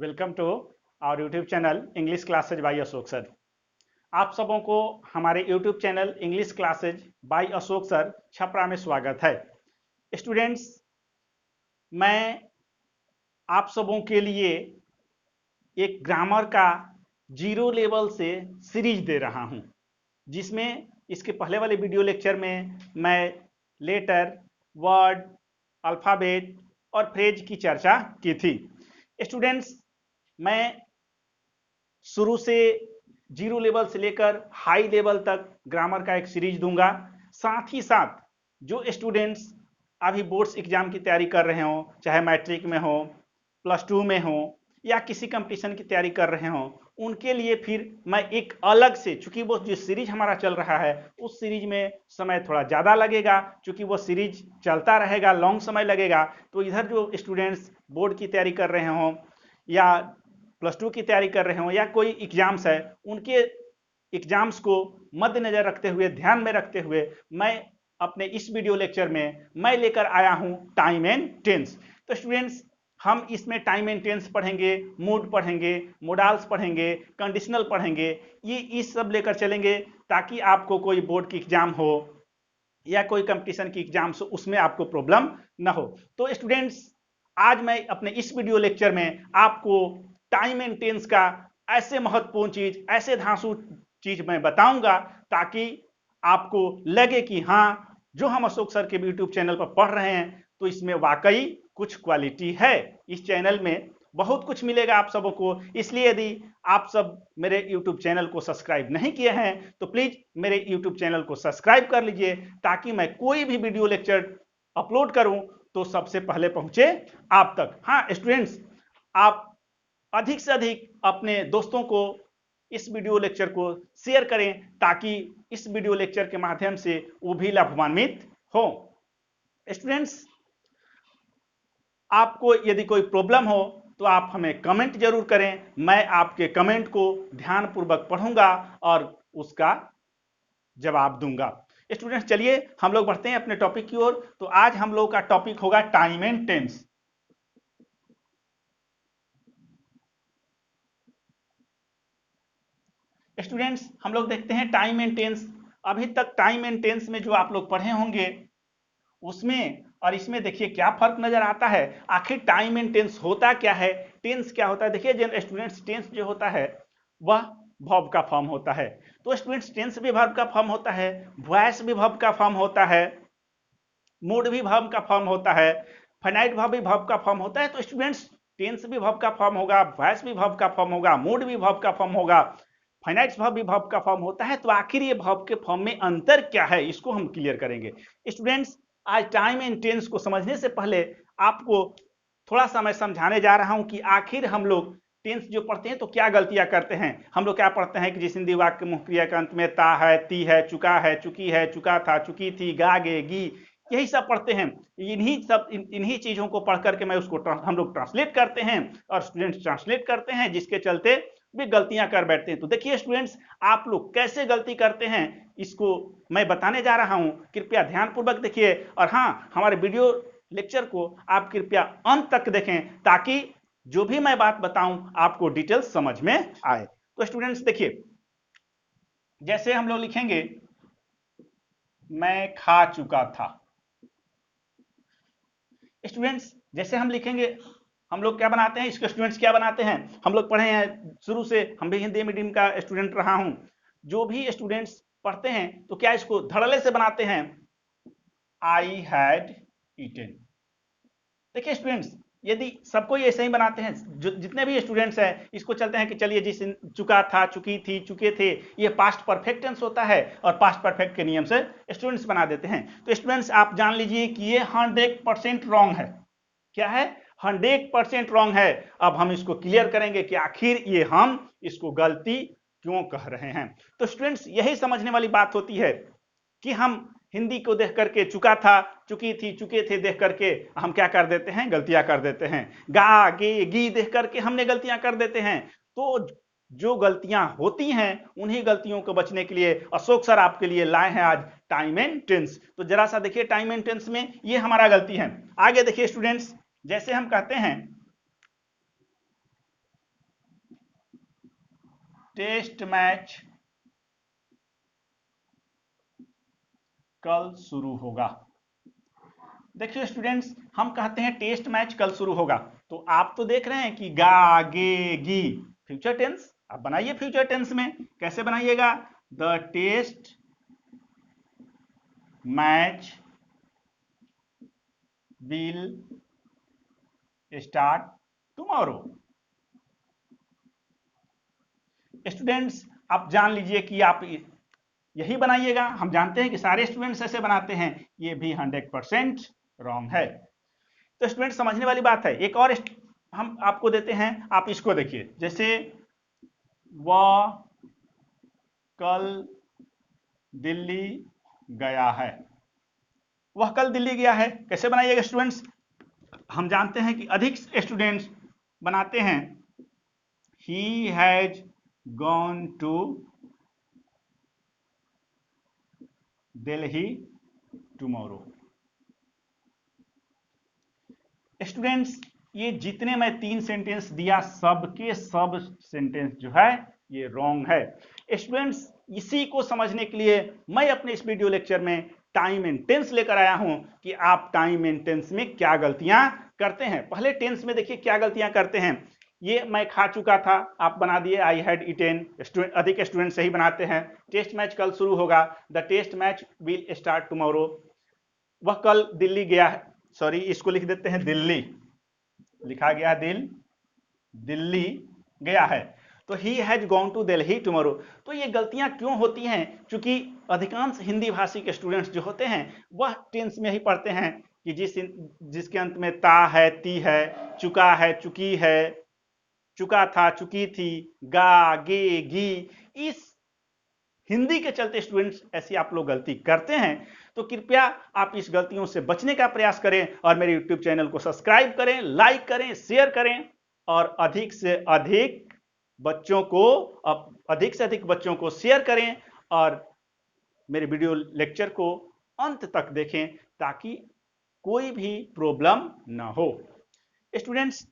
Welcome to our YouTube channel English classes by Ashok sir. आप सबों को हमारे YouTube channel English classes by Ashok sir Chhapra में स्वागत है। स्टूडेंट्स, मैं आप सबों के लिए एक ग्रामर का जीरो लेवल से सीरीज दे रहा हूं, जिसमें इसके पहले वाले वीडियो लेक्चर में मैं लेटर, वर्ड, अल्फ़ाबेट और फ्रेज की चर्चा की थी। स्टूडेंट्स, मैं शुरू से जीरो लेवल से लेकर हाई लेवल तक ग्रामर का एक सीरीज दूंगा। साथ ही साथ जो स्टूडेंट्स अभी बोर्ड्स एग्जाम की तैयारी कर रहे हो, चाहे मैट्रिक में हो, +2 में हो या किसी कंपटीशन की तैयारी कर रहे हो, उनके लिए फिर मैं एक अलग से, चूंकि वो जो सीरीज हमारा चल रहा है उस सीरीज में समय थोड़ा ज़्यादा लगेगा, चूंकि वो सीरीज चलता रहेगा, लॉन्ग समय लगेगा। तो इधर जो स्टूडेंट्स बोर्ड की तैयारी कर रहे हो या +2 की तैयारी कर रहे हो या कोई एग्जाम्स है, उनके एग्जाम्स को मद्देनजर रखते हुए, ध्यान में रखते हुए मैं अपने इस वीडियो लेक्चर में मैं लेकर आया हूं टाइम एंड टेंस। तो स्टूडेंट्स, हम इसमें टाइम एंड टेंस पढ़ेंगे, मूड पढ़ेंगे, मोडाल्स पढ़ेंगे, कंडीशनल पढ़ेंगे, ये सब लेकर चलेंगे ताकि आपको कोई बोर्ड की एग्जाम हो या कोई कंपटीशन की एग्जाम्स हो उसमें आपको प्रॉब्लम ना हो। तो स्टूडेंट्स, आज मैं अपने इस वीडियो लेक्चर में आपको टाइम एंड टेंस का ऐसे महत्वपूर्ण चीज, ऐसे धांसू चीज मैं बताऊंगा ताकि आपको लगे कि हाँ, जो हम अशोक सर के यूट्यूब चैनल पर पढ़ रहे हैं तो इसमें वाकई कुछ क्वालिटी है। इस चैनल में बहुत कुछ मिलेगा आप सबों को। इसलिए यदि आप सब मेरे YouTube चैनल को सब्सक्राइब नहीं किए हैं तो प्लीज मेरे YouTube चैनल को सब्सक्राइब कर लीजिए, ताकि मैं कोई भी वीडियो लेक्चर अपलोड करूं तो सबसे पहले पहुंचे आप तक। हाँ स्टूडेंट्स, आप अधिक से अधिक अपने दोस्तों को इस वीडियो लेक्चर को शेयर करें ताकि इस वीडियो लेक्चर के माध्यम से वो भी लाभान्वित हो। स्टूडेंट्स, आपको यदि कोई प्रॉब्लम हो तो आप हमें कमेंट जरूर करें। मैं आपके कमेंट को ध्यानपूर्वक पढ़ूंगा और उसका जवाब दूंगा। स्टूडेंट्स, चलिए हम लोग बढ़ते हैं अपने टॉपिक की ओर। तो आज हम लोग का टॉपिक होगा टाइम एंड टेंस। स्टूडेंट्स, हम लोग देखते हैं टाइम एंड टेंस। अभी तक टाइम एंड टेंस में जो आप लोग पढ़े होंगे उसमें और इसमें देखिए क्या फर्क नजर आता है। आखिर टाइम एंड टेंस होता क्या है, टेंस क्या होता है। देखिए जन स्टूडेंट्स, टेंस जो होता है वह वर्ब का फॉर्म होता है। तो स्टूडेंट्स, टेंस भी वर्ब का फॉर्म होता है, वॉइस भी वर्ब का फॉर्म होता है, मूड भी वर्ब का फॉर्म होता है, फाइनाइट वर्ब भी वर्ब का फॉर्म होता है। तो स्टूडेंट्स, टेंस भी वर्ब का फॉर्म होगा, वॉइस भी वर्ब का फॉर्म होगा, मूड भी वर्ब का फॉर्म होगा, फाइनाइट वर्ब भी वर्ब का फॉर्म होता है। तो आखिर ये वर्ब के फॉर्म में अंतर क्या है, इसको हम क्लियर करेंगे। स्टूडेंट्स, आज टाइम एंड टेंस को समझने से पहले आपको थोड़ा सा मैं समझाने जा रहा हूं कि आखिर हम लोग टेंस जो पढ़ते हैं तो क्या गलतियां करते हैं। हम लोग क्या पढ़ते हैं कि जिस हिंदी वाक्य मुख्य क्रिया के अंत में ता है, ती है, चुका है, चुकी है, चुका था, चुकी थी, गा गे गी, यही सब पढ़ते हैं। इन्हीं चीजों को पढ़ करके मैं उसको हम लोग ट्रांसलेट करते हैं और स्टूडेंट्स ट्रांसलेट करते हैं, जिसके चलते भी गलतियां कर बैठते हैं। तो देखिए स्टूडेंट्स, आप लोग कैसे गलती करते हैं इसको मैं बताने जा रहा हूं। कृपया ध्यानपूर्वक देखिए और हाँ, हमारे वीडियो लेक्चर को आप कृपया अंत तक देखें ताकि जो भी मैं बात बताऊं आपको डिटेल्स समझ में आए। तो स्टूडेंट्स देखिए, जैसे हम लोग लिखेंगे मैं खा चुका था। स्टूडेंट्स, जैसे हम लिखेंगे हम लोग क्या बनाते हैं, इसके स्टूडेंट्स क्या बनाते हैं, हम लोग पढ़े हैं शुरू से, हम भी हिंदी मीडियम का स्टूडेंट रहा हूं। जो भी स्टूडेंट्स पढ़ते हैं तो क्या इसको धड़ल्ले से बनाते हैं, आई हैड ईटेन। देखिए स्टूडेंट्स, यदि सबको ये ऐसे ही बनाते हैं, जो जितने भी स्टूडेंट्स हैं इसको चलते हैं कि चलिए जिस चुका था, चुकी थी, चुके थे, ये पास्ट परफेक्ट टेंस होता है और पास्ट परफेक्ट के नियम से स्टूडेंट्स बना देते हैं। तो स्टूडेंट्स आप जान लीजिए कि ये 100% रॉन्ग है। क्या है, 100% रॉन्ग है। अब हम इसको क्लियर करेंगे कि आखिर ये हम इसको गलती क्यों कह रहे हैं। तो स्टूडेंट्स, यही समझने वाली बात होती है कि हम हिंदी को देख करके चुका था, चुकी थी, चुके थे देख करके हम क्या कर देते हैं, गलतियां कर देते हैं। गा गे गी देख करके हमने गलतियां कर देते हैं। तो जो गलतियां होती हैं उन्हीं गलतियों को बचने के लिए अशोक सर आपके लिए लाए हैं आज टाइम एंड टेंस। तो जरा सा देखिए टाइम एंड टेंस में ये हमारा गलती है। आगे देखिए स्टूडेंट्स, जैसे हम कहते हैं टेस्ट मैच कल शुरू होगा। देखिए स्टूडेंट्स, हम कहते हैं टेस्ट मैच कल शुरू होगा, तो आप तो देख रहे हैं कि गा गे गी फ्यूचर टेंस। आप बनाइए फ्यूचर टेंस में, कैसे बनाइएगा? The test match will start tomorrow. Students, आप जान लीजिए कि आप यही बनाइएगा। हम जानते हैं कि सारे स्टूडेंट्स ऐसे बनाते हैं, ये भी 100% रॉन्ग है। तो स्टूडेंट समझने वाली बात है। एक और हम आपको देते हैं, आप इसको देखिए। जैसे वह कल दिल्ली गया है, वह कल दिल्ली गया है, कैसे बनाइएगा स्टूडेंट्स? हम जानते हैं कि अधिक स्टूडेंट्स बनाते हैं he has gone to Delhi tomorrow. Students, ये जितने मैं 3 सेंटेंस दिया, सबके सब सेंटेंस जो है ये रॉन्ग है। स्टूडेंट्स, इसी को समझने के लिए मैं अपने इस वीडियो लेक्चर में टाइम एंड टेंस लेकर आया हूं कि आप टाइम एंड टेंस में क्या गलतियां करते हैं। पहले टेंस में देखिए क्या गलतियां करते हैं। ये मैं खा चुका था, आप बना दिए आई हैड ईटेन। अधिक स्टूडेंट सही बनाते हैं। टेस्ट मैच कल शुरू होगा, the test match will start tomorrow. वह कल दिल्ली गया है, सॉरी इसको लिख देते हैं दिल्ली, लिखा गया दिल्ली गया है, तो he has gone to Delhi tomorrow. तो ये गलतियां क्यों होती हैं? क्योंकि अधिकांश हिंदी भाषी के स्टूडेंट्स जो होते हैं वह टेंस में ही पढ़ते हैं कि जिसके अंत में ता है, ती है, चुका है, चुकी है, चुका था, चुकी थी, गा गे गी। इस हिंदी के चलते स्टूडेंट्स ऐसी आप लोग गलती करते हैं। तो कृपया आप इस गलतियों से बचने का प्रयास करें और मेरे यूट्यूब चैनल को सब्सक्राइब करें, लाइक करें, शेयर करें और अधिक से अधिक बच्चों को शेयर करें और मेरे वीडियो लेक्चर को अंत तक देखें ताकि कोई भी प्रॉब्लम ना हो। स्टूडेंट्स,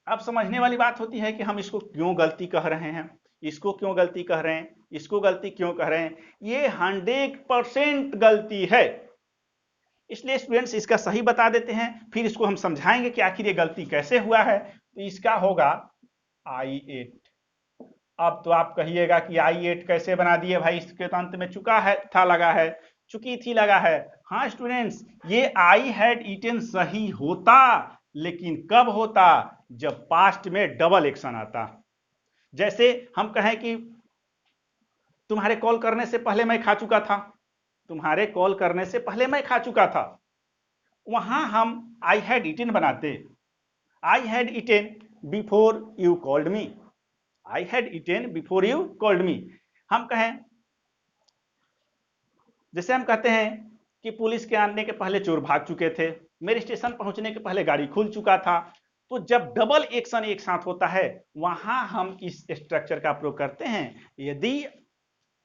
अब समझने वाली बात होती है कि हम इसको क्यों गलती कह रहे हैं, इसको क्यों गलती कह रहे हैं, इसको गलती क्यों कह रहे हैं। ये 100% गलती है। इसलिए स्टूडेंट्स इसका सही बता देते हैं, फिर इसको हम समझाएंगे कि आखिर ये गलती कैसे हुआ है। तो इसका होगा I8। अब तो आप कहिएगा कि I8 कैसे बना दिए भाई, इसके तो अंत में चुका है, था लगा है, चुकी थी लगा है। हाँ स्टूडेंट्स, ये आई हैड ईटेन सही होता, लेकिन कब होता? जब पास्ट में डबल एक्शन आता। जैसे हम कहें कि तुम्हारे कॉल करने से पहले मैं खा चुका था, तुम्हारे कॉल करने से पहले मैं खा चुका था, वहां हम आई हैड ईटेन बनाते। आई had eaten before you called me, I had eaten before you called me. हम कहें, जैसे हम कहते हैं कि पुलिस के आने के पहले चोर भाग चुके थे, मेरे स्टेशन पहुंचने के पहले गाड़ी खुल चुका था। तो जब डबल एक्शन एक साथ होता है वहां हम इस स्ट्रक्चर का प्रयोग करते हैं। यदि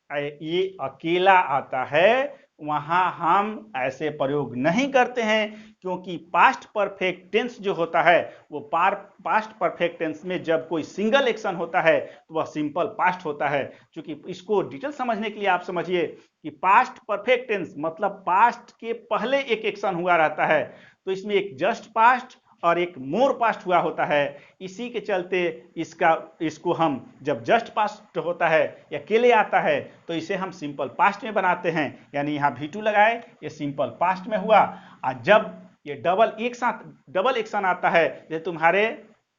ये अकेला आता है वहां हम ऐसे प्रयोग नहीं करते हैं, क्योंकि पास्ट परफेक्ट टेंस जो होता है वो पास्ट परफेक्ट टेंस में जब कोई सिंगल एक्शन होता है तो वह सिंपल पास्ट होता है। क्योंकि इसको डिटेल समझने के लिए आप समझिए कि पास्ट परफेक्ट टेंस मतलब पास्ट के पहले एक एक्शन हुआ रहता है, तो इसमें एक जस्ट पास्ट और एक मोर पास्ट हुआ होता है। इसी के चलते इसको हम जब जस्ट पास्ट होता है या अकेले आता है तो इसे हम सिंपल पास्ट में बनाते हैं, यानी यहाँ V2 लगाए, ये सिंपल पास्ट में हुआ। और जब ये डबल एक्शन आता है, जैसे तुम्हारे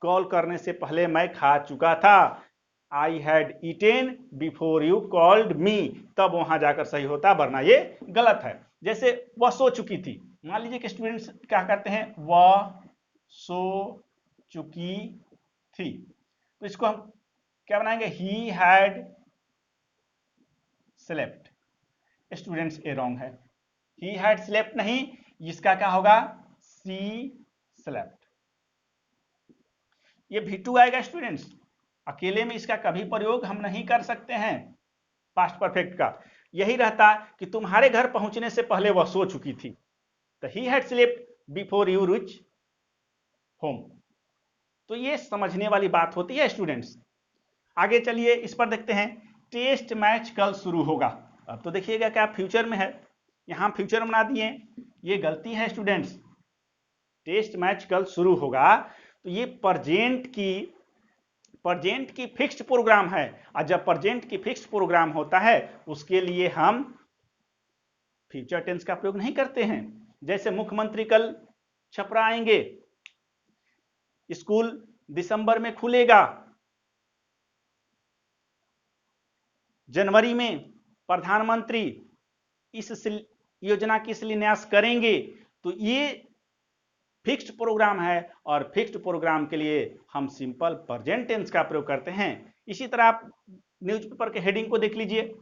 कॉल करने से पहले मैं खा चुका था, आई had eaten before you called me, तब वहां जाकर सही होता, वरना ये गलत है। जैसे वह सो चुकी थी, मान लीजिए कि स्टूडेंट्स क्या करते हैं, वह सो चुकी थी, तो इसको हम क्या बनाएंगे, ही हैड स्लेप्ट। स्टूडेंट्स ये रॉन्ग है, ही हैड स्लेप्ट नहीं, इसका क्या होगा, सी स्लेप्ट। ये V2 आएगा स्टूडेंट्स। अकेले में इसका कभी प्रयोग हम नहीं कर सकते हैं पास्ट परफेक्ट का। यही रहता कि तुम्हारे घर पहुंचने से पहले वह सो चुकी थी, तो he had slept before you reach home. तो ये समझने वाली बात होती है स्टूडेंट्स। आगे चलिए इस पर देखते हैं। टेस्ट मैच कल शुरू होगा। अब तो देखिएगा क्या फ्यूचर में है, यहां फ्यूचर बना दिए, ये गलती है स्टूडेंट्स। टेस्ट मैच कल शुरू होगा तो ये प्रजेंट की फिक्स्ड प्रोग्राम है, और जब प्रजेंट की फिक्स्ड प्रोग्राम होता है उसके लिए हम फ्यूचर टेंस का प्रयोग नहीं करते हैं। जैसे मुख्यमंत्री कल छपरा आएंगे, स्कूल दिसंबर में खुलेगा, जनवरी में प्रधानमंत्री इस योजना की शिलान्यास करेंगे। तो ये फिक्स्ड प्रोग्राम है और फिक्स्ड प्रोग्राम के लिए हम सिंपल प्रेजेंट टेंस का प्रयोग करते हैं। इसी तरह आप न्यूज़पेपर के हेडिंग को देख लीजिए।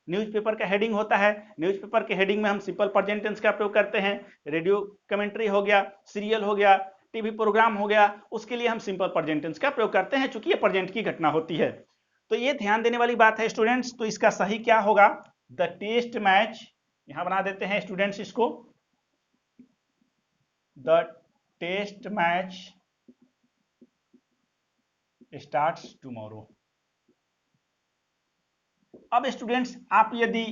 न्यूज़पेपर का हेडिंग होता है, न्यूज़पेपर के हेडिंग में हम सिंपल प्रेजेंट टेंस का प्रयोग करते हैं। रेडियो कमेंट्री हो गया, सीरियल हो गया, टीवी प्रोग्राम हो गया, उसके लिए हम सिंपल प्रेजेंट टेंस का प्रयोग करते हैं, चूंकि ये प्रेजेंट की घटना होती है। तो ये ध्यान देने वाली बात है स्टूडेंट्स। तो इसका सही क्या होगा? द टेस्ट मैच, यहां बना देते हैं स्टूडेंट्स इसको, the test match starts tomorrow. अब स्टूडेंट्स आप यदि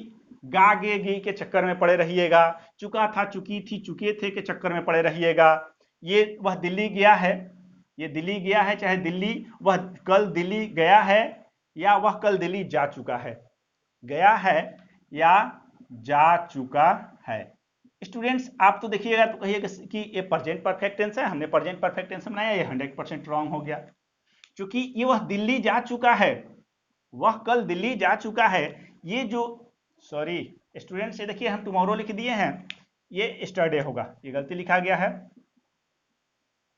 गा गे गी के चक्कर में पड़े रहिएगा, चुका था चुकी थी चुके थे के चक्कर में पड़े रहिएगा, ये वह दिल्ली गया है, ये दिल्ली गया है, चाहे दिल्ली वह कल दिल्ली गया है या वह कल दिल्ली जा चुका है, गया है या जा चुका है। स्टूडेंट्स आप तो देखिएगा तो कहिएगा कि ये प्रेजेंट परफेक्ट टेंस है, हमने प्रेजेंट परफेक्ट टेंस बनाया, ये 100% रॉन्ग हो गया, क्योंकि ये वह दिल्ली जा चुका है, वह कल दिल्ली जा चुका है। ये जो सॉरी स्टूडेंट्स, ये देखिए हम टुमारो लिख दिए हैं, ये स्टरडे होगा, ये गलती लिखा गया है,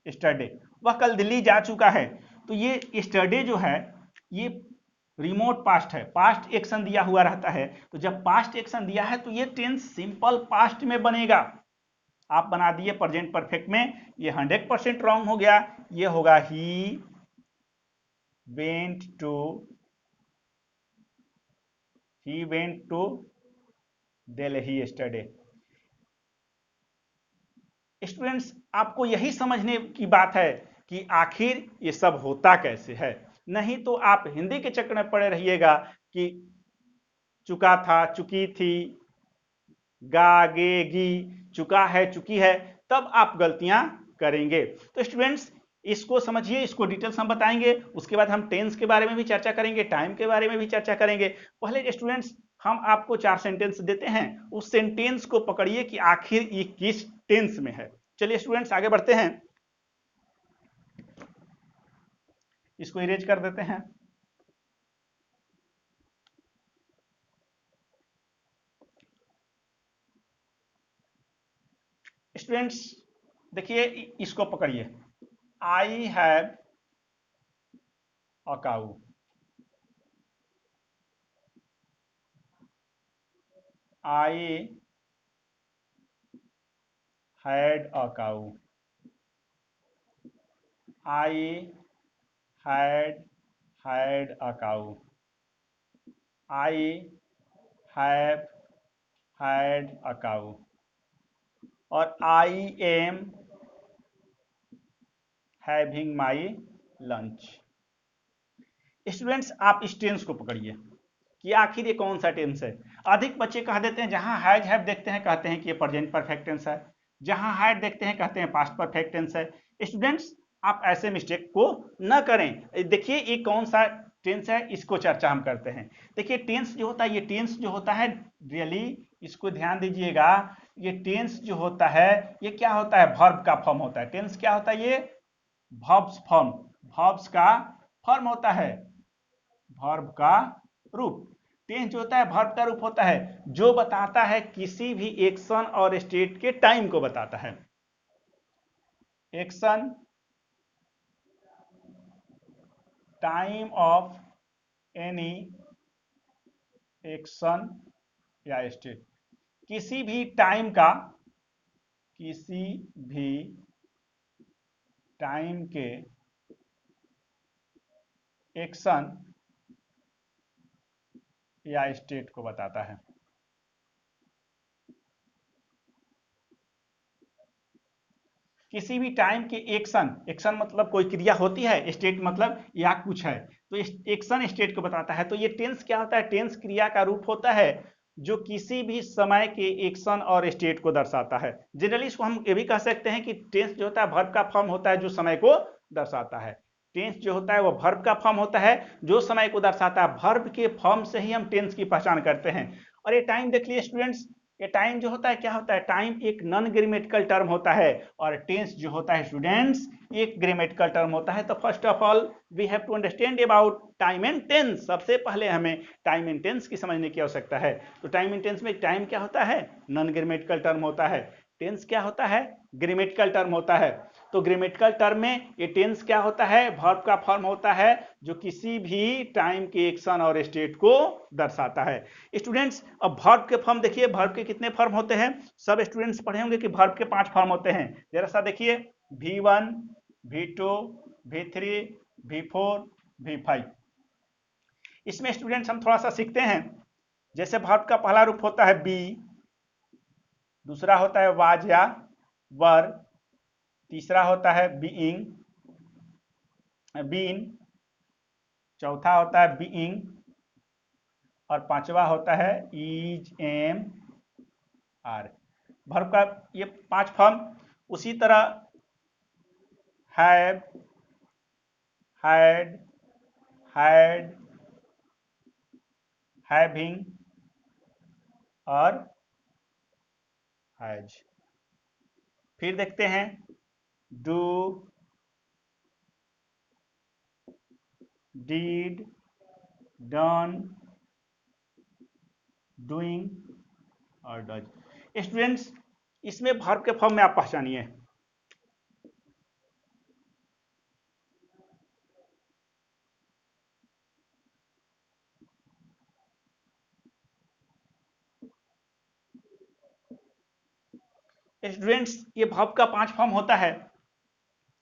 स्टरडे, वह कल दिल्ली जा चुका है। तो ये स्टरडे जो है ये रिमोट पास्ट है, पास्ट एक्शन दिया हुआ रहता है। तो जब पास्ट एक्शन दिया है तो ये टेंस सिंपल पास्ट में बनेगा। आप बना दिए प्रेजेंट परफेक्ट में, ये 100% रॉन्ग हो गया, ये होगा he went to Delhi yesterday. Students आपको यही समझने की बात है कि आखिर ये सब होता कैसे है, नहीं तो आप हिंदी के चक्कर में पड़े रहिएगा कि चुका था चुकी थी, गा गे गी, चुका है चुकी है, तब आप गलतियां करेंगे। तो स्टूडेंट्स इसको समझिए, इसको डिटेल्स हम बताएंगे, उसके बाद हम टेंस के बारे में भी चर्चा करेंगे, टाइम के बारे में भी चर्चा करेंगे। पहले स्टूडेंट्स हम आपको 4 सेंटेंस देते हैं, उस सेंटेंस को पकड़िए कि आखिर ये किस टेंस में है। चलिए स्टूडेंट्स आगे बढ़ते हैं, इसको इरेज कर देते हैं। स्टूडेंट्स देखिए इसको पकड़िए, I have a cow, I had a cow. I had a cow. I have had a cow. और I am having my lunch. Students आप इस टेंस को पकड़िए कि आखिर ये कौन सा टेंस है। अधिक बच्चे कह देते हैं, जहां हैज हैव देखते हैं कहते हैं कि ये प्रेजेंट परफेक्ट टेंस है, जहां हैड देखते हैं कहते हैं पास्ट परफेक्ट टेंस है। स्टूडेंट्स आप ऐसे मिस्टेक को न करें। देखिए ये कौन सा टेंस है, इसको चर्चा हम करते हैं। देखिए टेंस जो होता है, ये टेंस जो होता है रियली, इसको ध्यान दीजिएगा, ये टेंस जो होता है ये क्या होता है, वर्ब का फॉर्म होता है। टेंस क्या होता है, ये वर्ब्स फॉर्म, वर्ब्स का फॉर्म होता है, वर्ब का रूप। टेंस जो होता है वर्ब का रूप होता है, जो बताता है किसी भी एक्शन और स्टेट के टाइम को बताता है। Action, time of any action या स्टेट, किसी भी टाइम का, किसी भी टाइम के एक्शन या स्टेट को बताता है। किसी भी टाइम के एक्शन, एक्शन मतलब कोई क्रिया होती है, स्टेट मतलब या कुछ है, तो एक्शन स्टेट को बताता है। तो ये टेंस क्या होता है? टेंस क्रिया का रूप होता है जो किसी भी समय के एक्शन और स्टेट को दर्शाता है। जनरली इसको हम ये भी कह सकते हैं कि टेंस जो होता है वर्ब का फॉर्म होता है जो समय को दर्शाता है। टेंस जो होता है वो वर्ब का फॉर्म होता है जो समय को दर्शाता है। वर्ब के फॉर्म से ही हम टेंस की पहचान करते हैं। और ये टाइम देख लीजिए स्टूडेंट्स, ये टाइम जो होता है क्या होता है? टाइम एक नॉन ग्रामेटिकल टर्म होता है और टेंस जो होता है स्टूडेंट्स एक ग्रामेटिकल टर्म होता है। तो first of all we have to understand about time and tense. सबसे पहले हमें टाइम एंड टेंस की समझने की आवश्यकता है। तो टाइम एंड टेंस में टाइम क्या होता है? नॉन ग्रामेटिकल टर्म होता है। टेंस क्या होता है? ग्रामेटिकल टर्म होता है। तो ग्रामेटिकल टर्म में ये टेंस क्या होता है? वर्ब का फॉर्म होता है जो किसी भी टाइम के एक्शन और स्टेट को दर्शाता है। स्टूडेंट्स अब वर्ब के फॉर्म देखिए, वर्ब के कितने फॉर्म होते हैं? सब स्टूडेंट्स पढ़े होंगे कि वर्ब के 5 फॉर्म होते हैं। जरा सा देखिए, V1, V2, V3, V4, V5। इसमें स्टूडेंट्स हम थोड़ा सा सीखते हैं। जैसे वर्ब का पहला रूप होता है बी, दूसरा होता है वाज या वर, तीसरा होता है बीइंग, बीन, चौथा होता है बीइंग और पांचवा होता है इज, एम, आर। वर्ब का ये 5 फॉर्म। उसी तरह हैव, हैड, हैड, हैविंग और हैज। फिर देखते हैं डू, डीड, डन, डूइंग और डज। स्टूडेंट्स इसमें वर्ब के फॉर्म में आप पहचानिए। स्टूडेंट्स ये वर्ब का 5 फॉर्म होता है,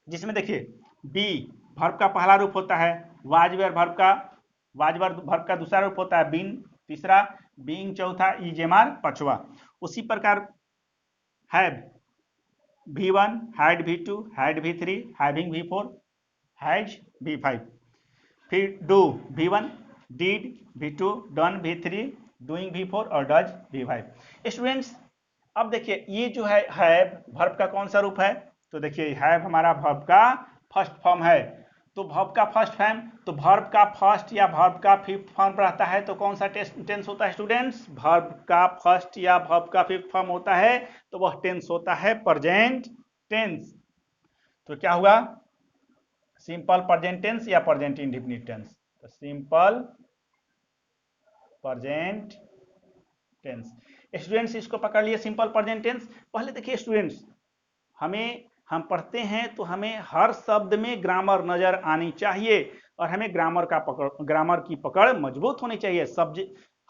जिसमें देखिए बी वर्ब का पहला रूप होता है, वाजवर वर्ब का दूसरा रूप होता है बीन, तीसरा बीइंग, चौथा इजेमार, पांचवा। उसी प्रकार have, V1, had V2, had V3, having V4, has V5। फिर do V1, deed V2, done V3, doing V4 और डज V5। स्टूडेंट्स अब देखिए ये जो है हैव वर्ब का कौन सा रूप है? तो देखिए हैव हमारा वर्ब का फर्स्ट फॉर्म है। तो वर्ब का फर्स्ट फॉर्म, तो वर्ब का फर्स्ट या वर्ब का फिफ्थ फॉर्म रहता है तो कौन सा टेंस होता है स्टूडेंट्स? वर्ब का फर्स्ट या वर्ब का फिफ्थ फॉर्म होता है तो वह टेंस होता है प्रेजेंट टेंस। तो क्या हुआ? सिंपल प्रेजेंट टेंस या प्रेजेंट इंडेफिनिट टेंस? तो सिंपल प्रेजेंट टेंस। स्टूडेंट्स इसको पकड़ लिए, सिंपल प्रेजेंट टेंस। पहले देखिए स्टूडेंट्स, हम पढ़ते हैं तो हमें हर शब्द में ग्रामर नजर आनी चाहिए और हमें ग्रामर की पकड़ मजबूत होनी चाहिए।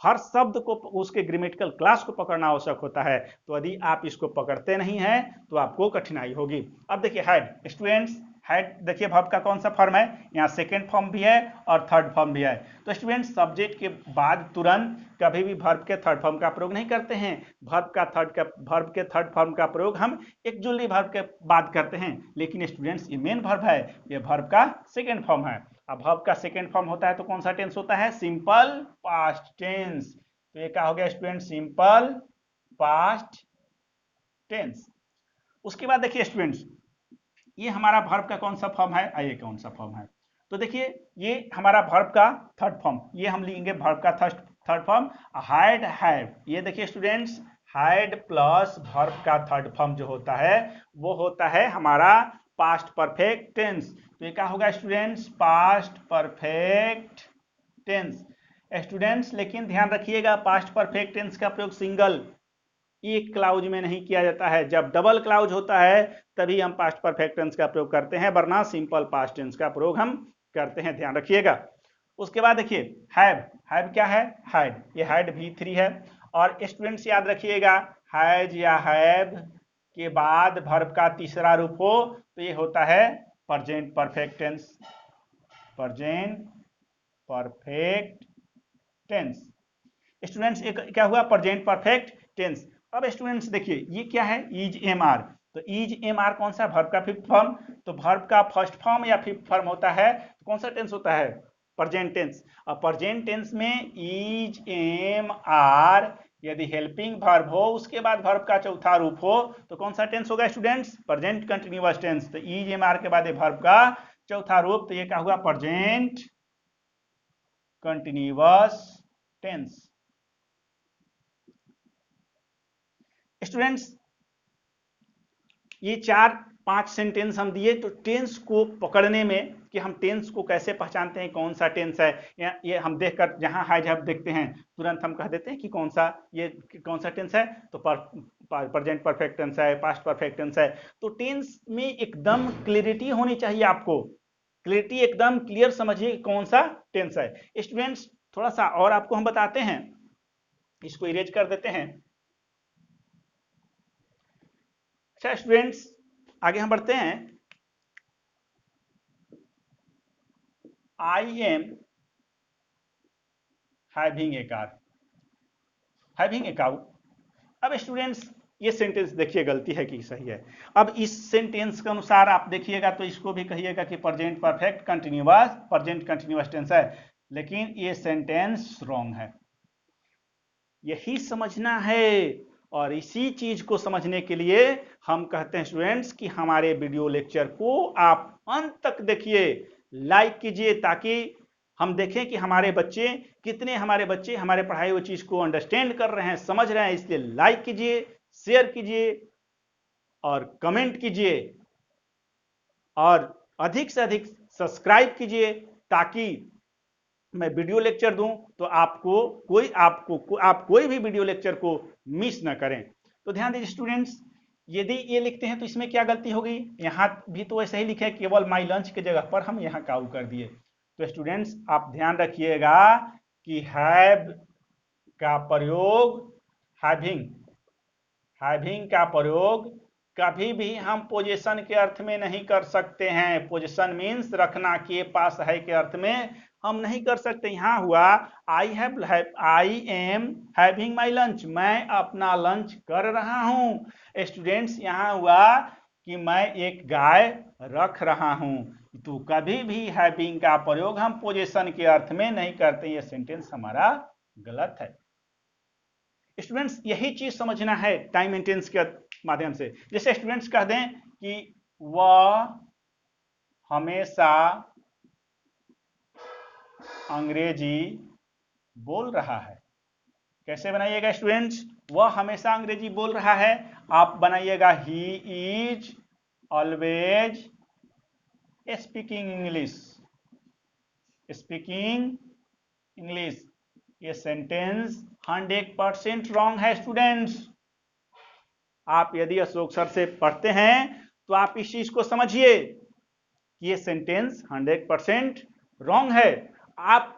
हर शब्द को उसके ग्रामेटिकल क्लास को पकड़ना आवश्यक होता है। तो यदि आप इसको पकड़ते नहीं हैं तो आपको कठिनाई होगी। अब देखिए हैड स्टूडेंट्स, हैड देखिए वर्ब का कौन सा फॉर्म है? यहाँ सेकेंड फॉर्म भी है और थर्ड फॉर्म भी है। तो स्टूडेंट्स सब्जेक्ट के बाद तुरंत कभी भी वर्ब के थर्ड फॉर्म का प्रयोग नहीं करते हैं। वर्ब के थर्ड फॉर्म का प्रयोग हम एक्जुअली वर्ब के बाद करते हैं। लेकिन स्टूडेंट्स ये मेन वर्ब है, ये वर्ब का सेकेंड फॉर्म है। अब वर्ब का सेकेंड फॉर्म होता है तो कौन सा टेंस होता है? Simple past tense. तो ये क्या हो गया स्टूडेंट? Simple past tense. उसके बाद देखिए स्टूडेंट्स ये हमारा वर्ब का कौन सा फॉर्म है? आइए कौन सा फॉर्म है? तो देखिए ये हमारा वर्ब का थर्ड फॉर्म, ये हम लेंगे वर्ब का थर्ड फॉर्म हाइड, हैव। ये देखिए स्टूडेंट्स हाइड प्लस वर्ब का थर्ड फॉर्म जो होता है वो होता है हमारा पास्ट परफेक्ट टेंस। तो ये क्या होगा students? Past perfect tense. Students लेकिन ध्यान रखिएगा पास्ट परफेक्ट टेंस का प्रयोग सिंगल एक क्लाउज में नहीं किया जाता है। जब डबल क्लाउज होता है तभी हम पास्ट परफेक्ट टेंस का प्रयोग करते हैं, वरना सिंपल पास्ट टेंस का प्रयोग हम करते हैं, ध्यान रखिएगा। उसके बाद देखिए हैव क्या है? हैड, ये हैड V3 है। और स्टूडेंट्स याद रखिएगा हैज या हैव के बाद वर्ब का तीसरा रूप हो तो ये होता है present perfect tense, present perfect tense. Students एक क्या हुआ? Present perfect tense. अब स्टूडेंट्स देखिए ये क्या है? Is, am, are. तो इज एम आर कौन सा वर्ब का फिफ्थ फॉर्म, तो वर्ब का फर्स्ट फॉर्म या फिफ्थ फॉर्म होता है तो कौन सा टेंस होता है, प्रेजेंट टेंस। और प्रेजेंट टेंस में इज एम आर यदि हेल्पिंग वर्ब हो उसके बाद वर्ब का चौथा रूप हो तो कौन सा टेंस होगा स्टूडेंट्स, प्रेजेंट कंटिन्यूअस टेंस। तो इज एम आर के बाद वर्ब का चौथा रूप, तो ये क्या हुआ, प्रेजेंट कंटिन्यूअस टेंस। स्टूडेंट्स ये 4-5 सेंटेंस हम दिए, तो टेंस को पकड़ने में कि हम टेंस को कैसे पहचानते हैं कौन सा टेंस है, ये हम देखकर जहां हैज हैव देखते हैं तुरंत हम कह देते हैं कि कौन सा ये कौन सा टेंस है, तो प्रेजेंट परफेक्ट टेंस है, पास्ट परफेक्ट टेंस है। तो टेंस में एकदम क्लियरिटी होनी चाहिए, आपको क्लियरिटी एकदम क्लियर समझिए कौन सा टेंस है। स्टूडेंट्स थोड़ा सा और आपको हम बताते हैं, इसको इरेज कर देते हैं। अच्छा स्टूडेंट्स आगे हम बढ़ते हैं। I am having a car, having a cow. अब स्टूडेंट्स ये सेंटेंस देखिए गलती है कि सही है। अब इस सेंटेंस के अनुसार आप देखिएगा तो इसको भी कहिएगा कि present perfect continuous, present continuous tense है, लेकिन ये सेंटेंस रॉन्ग है, यही समझना है। और इसी चीज को समझने के लिए हम कहते हैं स्टूडेंट्स कि हमारे वीडियो लेक्चर को आप अंत तक देखिए, लाइक कीजिए, ताकि हम देखें कि हमारे बच्चे कितने हमारे पढ़ाई हुई चीज को अंडरस्टैंड कर रहे हैं, समझ रहे हैं। इसलिए लाइक कीजिए, शेयर कीजिए और कमेंट कीजिए और अधिक से अधिक सब्सक्राइब कीजिए, ताकि मैं वीडियो लेक्चर दूं तो आप कोई भी वीडियो लेक्चर को मिस ना करें। तो ध्यान दीजिए स्टूडेंट्स, यदि ये लिखते हैं तो इसमें क्या गलती होगी, यहां भी तो ऐसे ही लिखे, केवल माई लंच की जगह पर हम यहां काउ कर दिए। तो स्टूडेंट्स आप ध्यान रखिएगा कि हैव का प्रयोग, हैविंग का प्रयोग कभी भी हम पोजीशन के अर्थ में नहीं कर सकते हैं। पोजीशन मीन्स रखना, के पास है के अर्थ में हम नहीं कर सकते। यहां हुआ I am having my lunch, मैं अपना लंच कर रहा हूं। स्टूडेंट्स यहां हुआ कि मैं एक गाय रख रहा हूं। तो कभी भी हैविंग का प्रयोग हम पोजीशन के अर्थ में नहीं करते। यह सेंटेंस हमारा गलत है। स्टूडेंट्स यही चीज समझना है टाइम एंड टेंस के माध्यम से। जैसे स्टूडेंट्स कह दें कि वह हमेशा अंग्रेजी बोल रहा है। कैसे बनाइएगा स्टूडेंट्स, वह हमेशा अंग्रेजी बोल रहा है, आप बनाइएगा he is always speaking English. ये सेंटेंस 100% रॉन्ग है स्टूडेंट्स। आप यदि अशोक सर से पढ़ते हैं तो आप इस चीज को समझिए कि ये सेंटेंस 100% रॉन्ग है।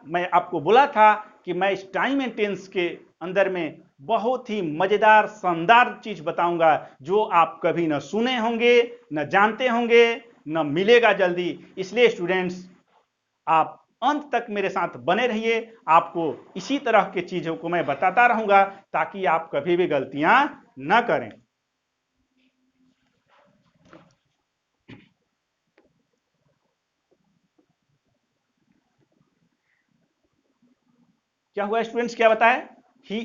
मैं आपको बोला था कि मैं इस टाइम एंड टेंस के अंदर में बहुत ही मजेदार शानदार चीज बताऊंगा जो आप कभी न सुने होंगे, न जानते होंगे, न मिलेगा जल्दी। इसलिए स्टूडेंट्स आप अंत तक मेरे साथ बने रहिए, आपको इसी तरह की चीजों को मैं बताता रहूंगा ताकि आप कभी भी गलतियां न करें। क्या हुआ स्टूडेंट्स, क्या बताए, he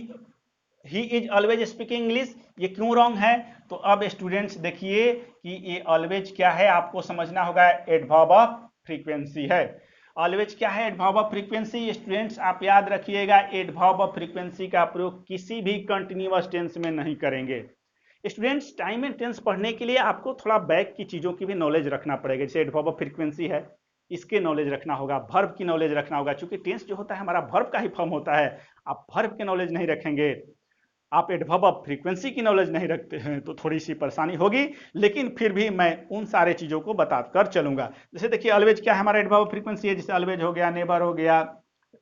is always speaking English, ये क्यों रॉन्ग है। तो अब स्टूडेंट्स देखिए कि ये ऑलवेज क्या है, आपको समझना होगा, एडवर्ब ऑफ फ्रीक्वेंसी है। ऑलवेज क्या है, एडवर्ब ऑफ फ्रीक्वेंसी। स्टूडेंट्स आप याद रखिएगा, एडवर्ब ऑफ फ्रीक्वेंसी का प्रयोग किसी भी कंटिन्यूअस टेंस में नहीं करेंगे। स्टूडेंट्स टाइम एंड टेंस पढ़ने के लिए आपको थोड़ा बैक की चीजों की भी नॉलेज रखना पड़ेगा। जैसे एडवर्ब ऑफ फ्रीक्वेंसी है, इसके नॉलेज रखना होगा, वर्ब की नॉलेज रखना होगा, क्योंकि टेंस जो होता है हमारा वर्ब का ही फॉर्म होता है। आप वर्ब के नॉलेज नहीं रखेंगे, आप एडवर्ब ऑफ फ्रीक्वेंसी की नॉलेज नहीं रखते हैं तो थोड़ी सी परेशानी होगी, लेकिन फिर भी मैं उन सारे चीजों को बताकर चलूंगा। जैसे देखिए ऑलवेज क्या है, हमारा एडवर्ब ऑफ फ्रीक्वेंसी है। जैसे ऑलवेज हो गया, नेवर हो गया,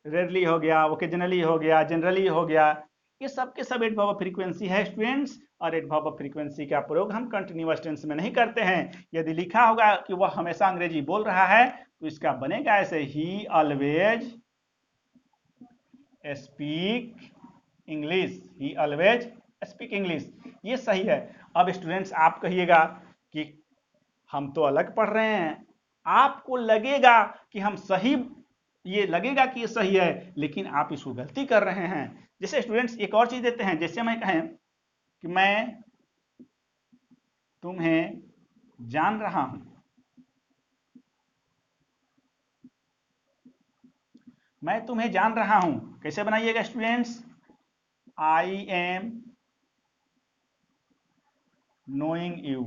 रेयरली हो गया, ओकेजनली हो गया, जनरली हो गया, ये सब के सब एडवर्ब ऑफ फ्रीक्वेंसी है स्टूडेंट्स। और एडवर्ब ऑफ फ्रीक्वेंसी का प्रयोग हम कंटिन्यूअस टेंस में नहीं करते हैं। यदि लिखा होगा कि वह हमेशा अंग्रेजी बोल रहा है तो इसका बनेगा ऐसे, ही ऑलवेज स्पीक इंग्लिश, ही ऑलवेज स्पीक इंग्लिश, ये सही है। अब स्टूडेंट्स आप कहिएगा कि हम तो अलग पढ़ रहे हैं, आपको लगेगा कि हम सही, ये लगेगा कि ये सही है, लेकिन आप इसको गलती कर रहे हैं। जैसे स्टूडेंट्स एक और चीज देते हैं, जैसे मैं कहें कि मैं तुम्हें जान रहा हूं, मैं तुम्हें जान रहा हूं, कैसे बनाइएगा students? I am knowing you.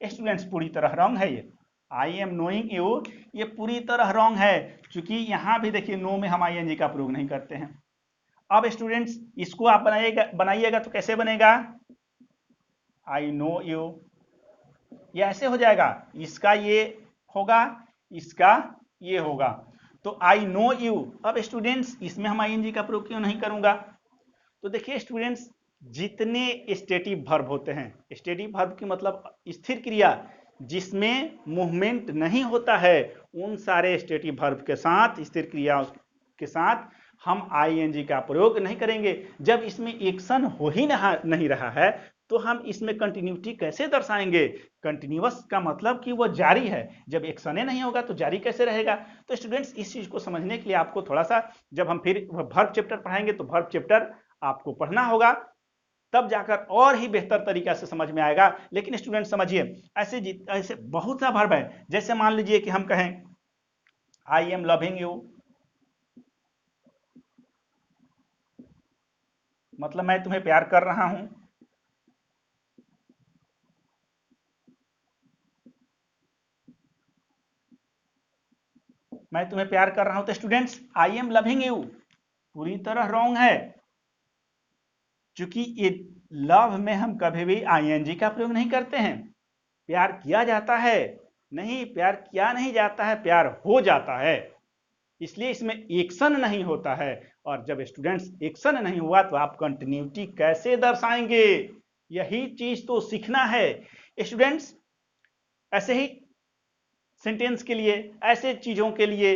Students पूरी तरह रॉन्ग है ये, आई एम नोइंग यू, ये पूरी तरह रॉन्ग है, क्योंकि यहां भी देखिए नो में हम आईएनजी का प्रयोग नहीं करते हैं। अब स्टूडेंट्स इसको आप बनाइएगा तो कैसे बनेगा? आई नो यू, ये ऐसे हो जाएगा, इसका ये होगा, इसका ये होगा, तो आई नो यू। अब स्टूडेंट्स इसमें हम आईएनजी का प्रयोग क्यों नहीं करूंगा? तो देखिए स्टूडेंट्स, जितने स्टेटिव वर्ब होते हैं, स्टेटिव वर्ब की मतलब स्थिर क्रिया जिसमें मूवमेंट नहीं होता है, उन सारे स्टेटिव वर्ब के साथ, स्थिर क्रिया के साथ हम आईएनजी का प्रयोग नहीं करेंगे। जब इसमें एक्शन हो ही नहीं रहा है तो हम इसमें कंटिन्यूटी कैसे दर्शाएंगे? कंटिन्यूअस का मतलब कि वो जारी है, जब एक्शन नहीं होगा तो जारी कैसे रहेगा? तो स्टूडेंट्स इस चीज को समझने के लिए आपको थोड़ा सा, जब हम फिर वर्ब चैप्टर पढ़ाएंगे तो वर्ब चैप्टर आपको पढ़ना होगा, तब जाकर और ही बेहतर तरीका से समझ में आएगा। लेकिन स्टूडेंट समझिए, ऐसे बहुत सा वर्ब है। जैसे मान लीजिए कि हम कहें आई एम लविंग यू, मतलब मैं तुम्हें प्यार कर रहा हूं। मैं तुम्हें प्यार कर रहा हूं, तो students I am loving you पूरी तरह रॉन्ग है, क्योंकि ये लव में हम कभी भी आईएनजी का प्रयोग नहीं करते हैं। प्यार किया जाता है? नहीं, प्यार किया नहीं जाता है, प्यार हो जाता है, इसलिए इसमें एक्शन नहीं होता है। और जब स्टूडेंट्स एक्शन नहीं हुआ तो आप कंटिन्यूटी कैसे दर्शाएंगे? यही चीज तो सीखना है स्टूडेंट्स। ऐसे ही सेंटेंस के लिए, ऐसे चीजों के लिए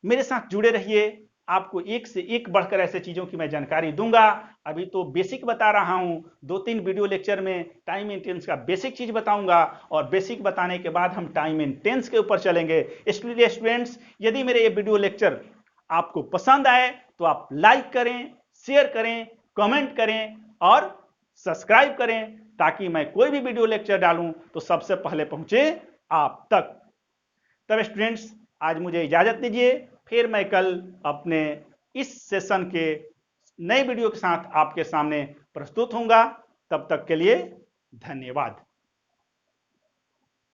मेरे साथ जुड़े रहिए, आपको एक से एक बढ़कर ऐसे चीजों की मैं जानकारी दूंगा। अभी तो बेसिक बता रहा हूं, 2-3 वीडियो लेक्चर में टाइम एंड टेंस का बेसिक चीज बताऊंगा, और बेसिक बताने के बाद हम टाइम एंड टेंस के ऊपर चलेंगे। इसलिए स्टूडेंट्स, यदि मेरे ये वीडियो लेक्चर आपको पसंद आए तो आप लाइक करें, शेयर करें, कमेंट करें और सब्सक्राइब करें, ताकि मैं कोई भी वीडियो लेक्चर डालूं तो सबसे पहले पहुंचे आप तक। तब स्टूडेंट्स आज मुझे इजाजत दीजिए, फिर मैं कल अपने इस सेशन के नए वीडियो के साथ आपके सामने प्रस्तुत होऊंगा। तब तक के लिए धन्यवाद।